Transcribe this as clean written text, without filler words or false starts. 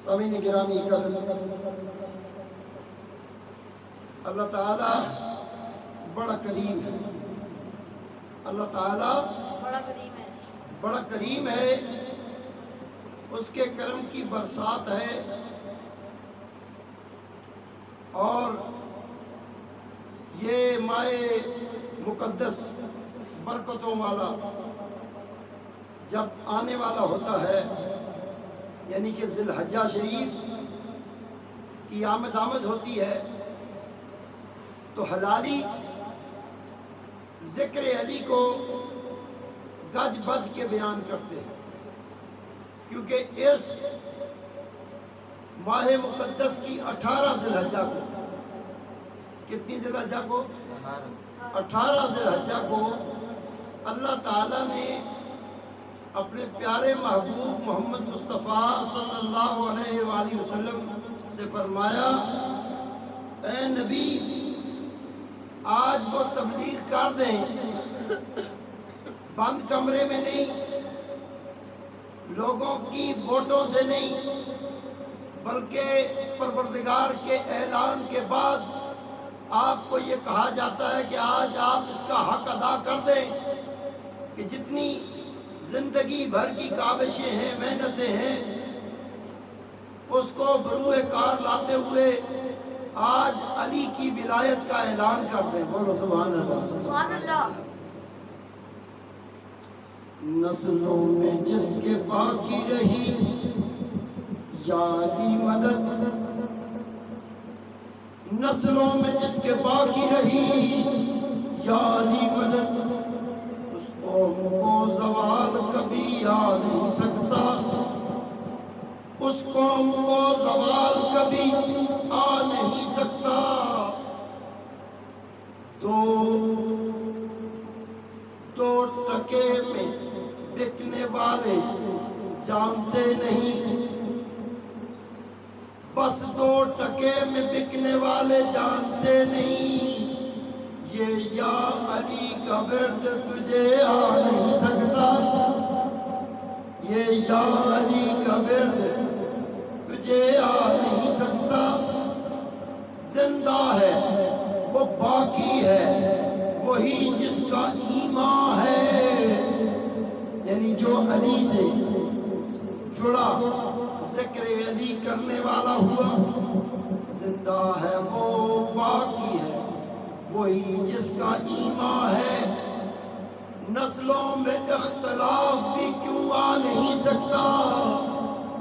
سامعین گرامی اللہ تعالیٰ بڑا کریم ہے، اللہ تعالیٰ بڑا کریم ہے، اس کے کرم کی برسات ہے، اور یہ ماہ مقدس برکتوں والا جب آنے والا ہوتا ہے، یعنی کہ ذی الحجہ شریف کی آمد ہوتی ہے، تو حلالی ذکر علی کو گج بج کے بیان کرتے ہیں، کیونکہ اس ماہ مقدس کی 18 ذی الحجہ کو، کتنی ذی الحجہ کو؟ 18 ذی الحجہ کو اللہ تعالیٰ نے اپنے پیارے محبوب محمد مصطفیٰ صلی اللہ علیہ وآلہ وسلم سے فرمایا، اے نبی آج وہ تبلیغ کر دیں، بند کمرے میں نہیں، لوگوں کی ووٹوں سے نہیں، بلکہ پروردگار کے اعلان کے بعد آپ کو یہ کہا جاتا ہے کہ آج آپ اس کا حق ادا کر دیں کہ جتنی زندگی بھر کی کاوشیں ہیں، محنتیں ہیں، اس کو بروئے کار لاتے ہوئے آج علی کی ولایت کا اعلان کر دیں۔ بولو سبحان اللہ۔ سبحان اللہ۔ نسلوں میں جس کے باقی رہی یا علی مدد، نسلوں میں جس کے باقی رہی یا علی مدد، اس قوم کو زوال کبھی آ نہیں سکتا، اس قوم کو زوال کبھی آ نہیں سکتا۔ دو ٹکے میں بکنے والے جانتے نہیں، بس 2 ٹکے میں بکنے والے جانتے نہیں، یہ یا علی کا ورد تجھے آ نہیں سکتا، یہ یا علی کا ورد تجھے آ نہیں سکتا۔ زندہ ہے وہ باقی ہے وہی جس کا ایمان ہے، یعنی جو علی سے جڑا، ذکر علی کرنے والا ہوا، زندہ ہے وہ باقی ہے وہی جس کا ایمان ہے۔ نسلوں میں اختلاف بھی کیوں آ نہیں سکتا،